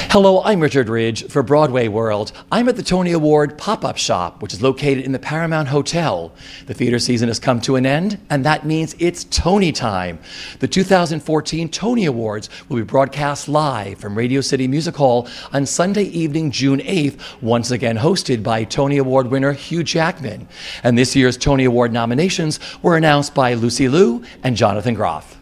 Hello, I'm Richard Ridge for Broadway World. I'm at the Tony Award pop-up shop, which is located in the Paramount Hotel. The theater season has come to an end, and that means it's Tony time. The 2014 Tony Awards will be broadcast live from Radio City Music Hall on Sunday evening, June 8th, once again hosted by Tony Award winner Hugh Jackman. And this year's Tony Award nominations were announced by Lucy Liu and Jonathan Groff.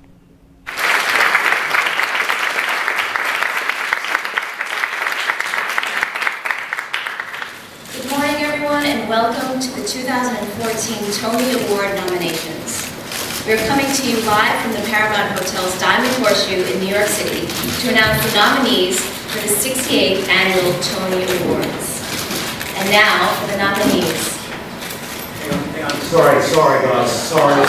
Welcome to the 2014 Tony Award nominations. We're coming to you live from the Paramount Hotel's Diamond Horseshoe in New York City to announce the nominees for the 68th Annual Tony Awards. And now for the nominees. Hang on. Sorry guys, sorry.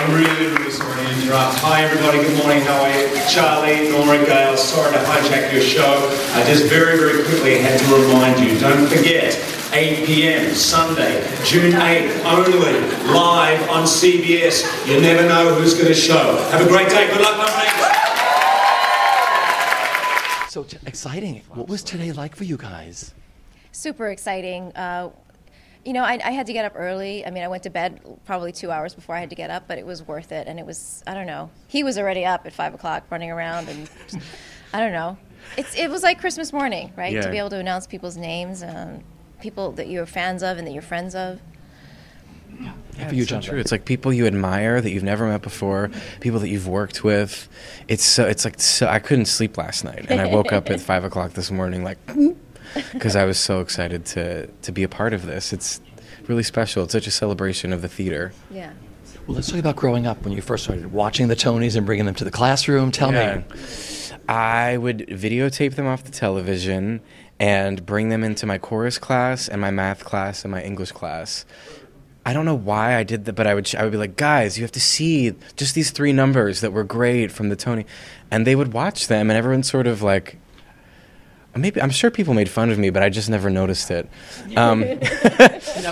I'm really sorry to interrupt. Hi everybody, good morning, how are you? Charlie, Nora, Gail, sorry to hijack your show. I just very quickly had to remind you, don't forget, 8 p.m. Sunday, June 8th, only, live on CBS. You never know who's going to show. Have a great day, good luck my friends. So exciting. What was today like for you guys? Super exciting. You know, I had to get up early. I mean, I went to bed probably 2 hours before I had to get up, but it was worth it. And it was, I don't know, he was already up at 5 o'clock running around and just, I don't know. It was like Christmas morning, right? Yeah. To be able to announce people's names, people that you're fans of and that you're friends of. Yeah, for you, it's so true. It's like people you admire that you've never met before, people that you've worked with. It's I couldn't sleep last night, and I woke up at 5 o'clock this morning like, because I was so excited to be a part of this. It's really special. It's such a celebration of the theater. Yeah. Well, let's talk about growing up when you first started watching the Tonys and bringing them to the classroom. Tell me. I would videotape them off the television and bring them into my chorus class and my math class and my English class. I don't know why I did that, but I would be like, guys, you have to see just these 3 numbers that were great from the Tony. And they would watch them, and everyone sort of like, maybe, I'm sure people made fun of me, but I just never noticed it. Now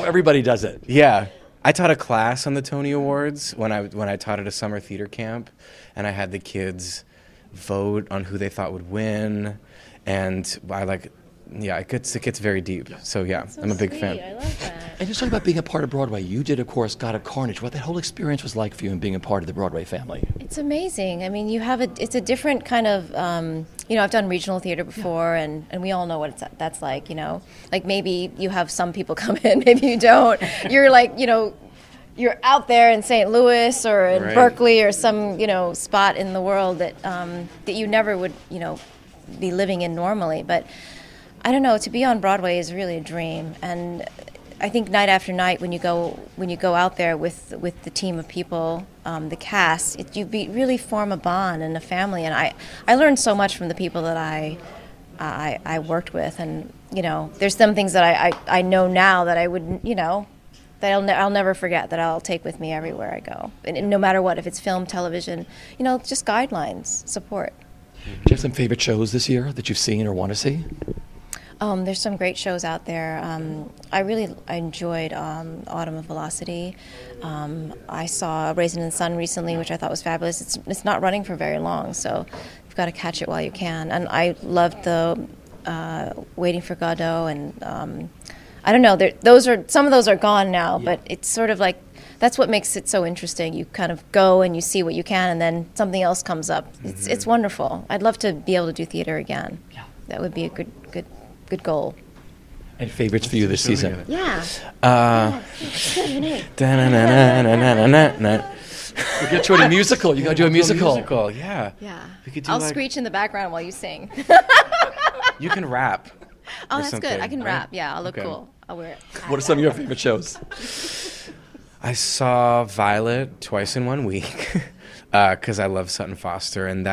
everybody does it. Yeah. I taught a class on the Tony Awards when I taught at a summer theater camp, and I had the kids vote on who they thought would win, and it gets very deep. So yeah, so I'm a big sweet. fan. I love that. And just talk about being a part of Broadway. You did, of course, God of Carnage. What that whole experience was like for you and being a part of the Broadway family. It's amazing. I mean, it's a different kind of, you know, I've done regional theater before, and we all know what that's like, you know. Like maybe you have some people come in, maybe you don't. You're like, you know, you're out there in St. Louis or in Berkeley or some, you know, spot in the world that you never would, you know, be living in normally. But I don't know, to be on Broadway is really a dream. And I think night after night, when you go out there with the team of people, the cast, you really form a bond and a family. And I learned so much from the people that I worked with. And you know, there's some things that I know now that I wouldn't, you know, that I'll never forget, that I'll take with me everywhere I go. And no matter what, if it's film, television, you know, just guidelines, support. Do you have some favorite shows this year that you've seen or want to see? There's some great shows out there. I enjoyed Autumn of Velocity. I saw Raisin in the Sun recently, which I thought was fabulous. It's not running for very long, so you've got to catch it while you can. And I loved the Waiting for Godot, and I don't know. Some of those are gone now, but it's sort of like that's what makes it so interesting. You kind of go and you see what you can, and then something else comes up. It's wonderful. I'd love to be able to do theater again. Yeah. That would be a good goal. And favorites for you this season? Yeah. We'll get to a musical. You got to do a musical. Yeah. Yeah. We could do I'll screech in the background while you sing. You can rap. Oh, that's something, good. I can right? rap. Yeah, I'll look Okay. cool. I'll wear it. What are some of your favorite shows? I saw Violet twice in 1 week because I love Sutton Foster, and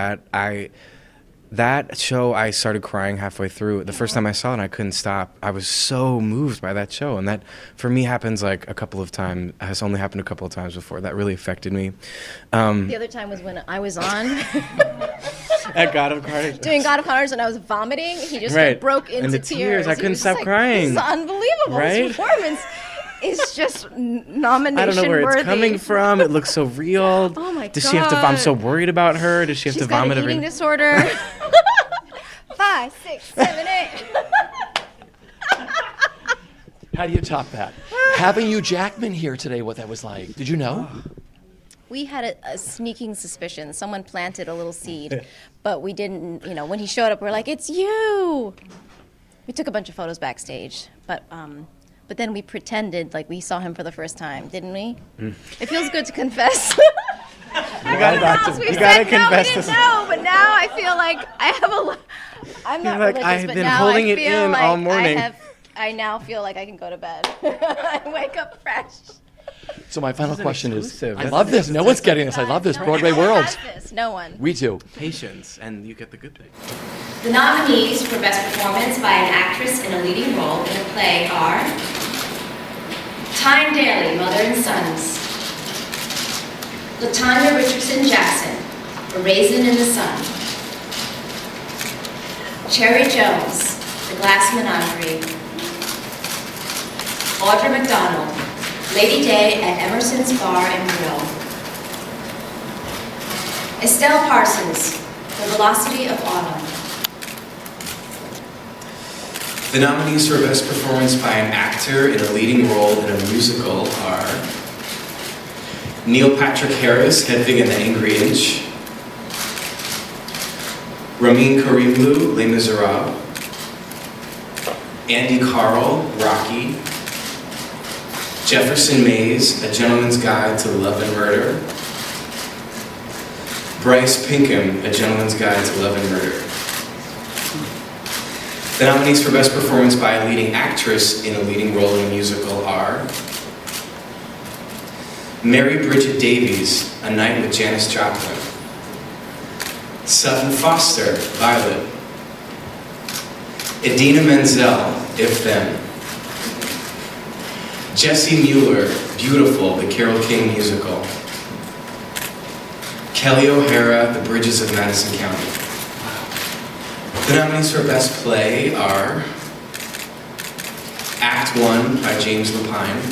that show I started crying halfway through. The first time I saw it, I couldn't stop. I was so moved by that show, and that for me happens like a couple of times. Has only happened a couple of times before. That really affected me. The other time was when I was on At God of Carnage. doing God of Carnage, and I was vomiting. He just Right. broke into And the tears. I He couldn't was stop just like, crying. This is unbelievable. Right? His performance is just nomination I don't know where worthy. it's coming from. It looks so real. Oh my Does she have to? I'm so worried about her. Does she have She's to got vomit an every? eating disorder. 5, 6, 7, 8. How do you top that? Having Hugh Jackman here today, what that was like. Did you know? We had a sneaking suspicion. Someone planted a little seed, but we didn't, when he showed up, we're like, it's you! We took a bunch of photos backstage, but then we pretended like we saw him for the first time, didn't we? It feels good to confess. You gotta confess we to. didn't know, but now I feel like I have I'm not You're like, religious, I've but been now holding I it feel in like all morning. I now feel like I can go to bed. I wake up fresh. So my final This is an question exclusive. is, I That's- love this. No one's getting this. I love this. Broadway No one world. has this. No one. We do. Patience, and you get the good thing. The nominees for Best Performance by an Actress in a Leading Role in a Play are Tyne Daly, Mother and Sons; LaTanya Richardson Jackson, A Raisin in the Sun; Cherry Jones, The Glass Menagerie; Audra McDonald, Lady Day at Emerson's Bar and Grill; Estelle Parsons, The Velocity of Autumn. The nominees for Best Performance by an Actor in a Leading Role in a Musical are Neil Patrick Harris, Hedwig and the Angry Inch; Ramin Karimloo, Les Miserables; Andy Carl, Rocky; Jefferson Mays, A Gentleman's Guide to Love and Murder; Bryce Pinkham, A Gentleman's Guide to Love and Murder. The nominees for Best Performance by a Leading Actress in a Leading Role in a Musical are Mary Bridget Davies, A Night with Janis Joplin; Sutton Foster, Violet; Idina Menzel, If Then; Jessie Mueller, Beautiful, The Carole King Musical; Kelly O'Hara, The Bridges of Madison County. The nominees for Best Play are Act 1 by James Lapine,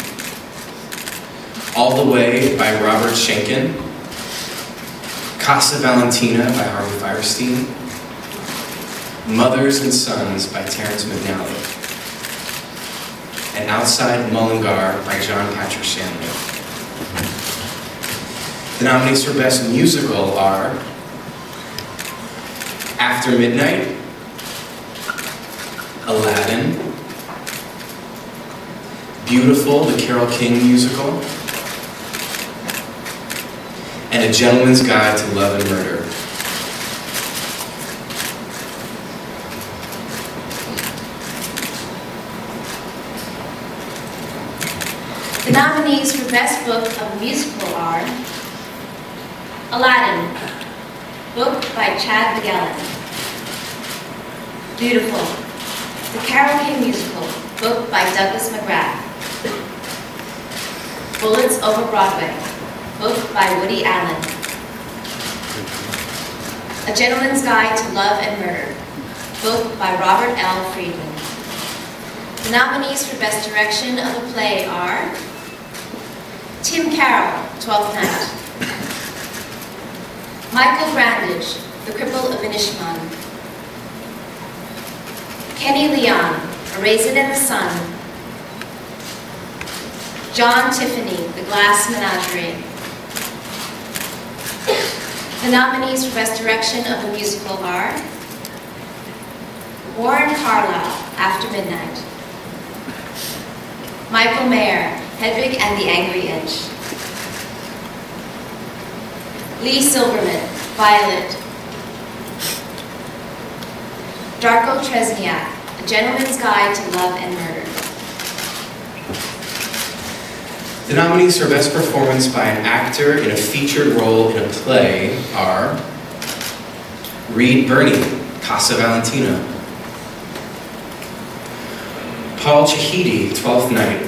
All the Way by Robert Schenken, Casa Valentina by Harvey Fierstein, Mothers and Sons by Terrence McNally, and Outside Mullingar by John Patrick Shanley. The nominees for Best Musical are After Midnight, Aladdin, Beautiful, The Carole King Musical, and A Gentleman's Guide to Love and Murder. The nominees for Best Book of a Musical are Aladdin, book by Chad McGellen; Beautiful, The Carole King Musical, book by Douglas McGrath; Bullets Over Broadway, book by Woody Allen; A Gentleman's Guide to Love and Murder, book by Robert L. Friedman. The nominees for Best Direction of a Play are Tim Carroll, 12th Night; Michael Brandage, The Cripple of Inishmaan; Kenny Leon, A Raisin in the Sun; John Tiffany, The Glass Menagerie. The nominees for Best Direction of a Musical are Warren Carlyle, After Midnight; Michael Mayer, Hedwig and the Angry Inch; Lee Silverman, Violet; Darko Tresniak, A Gentleman's Guide to Love and Murder. The nominees for Best Performance by an Actor in a Featured Role in a Play are Reed Birney, Casa Valentina; Paul Chahidi, 12th Night;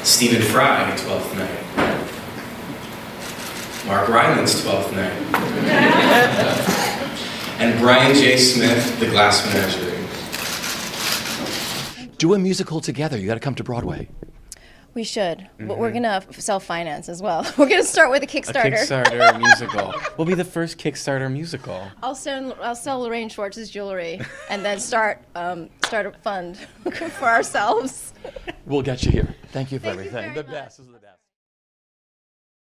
Stephen Fry, 12th Night; Mark Rylance, 12th Night; and Brian J. Smith, The Glass Menagerie. do a musical together. You got to come to Broadway. We should. But we're going to self-finance as well. We're going to start with a A Kickstarter. Kickstarter musical. We'll be the first Kickstarter musical. I'll sell Lorraine Schwartz's jewelry and then start a fund for ourselves. We'll get you here. Thank you for Thank you everything. very The much. best. This is the best.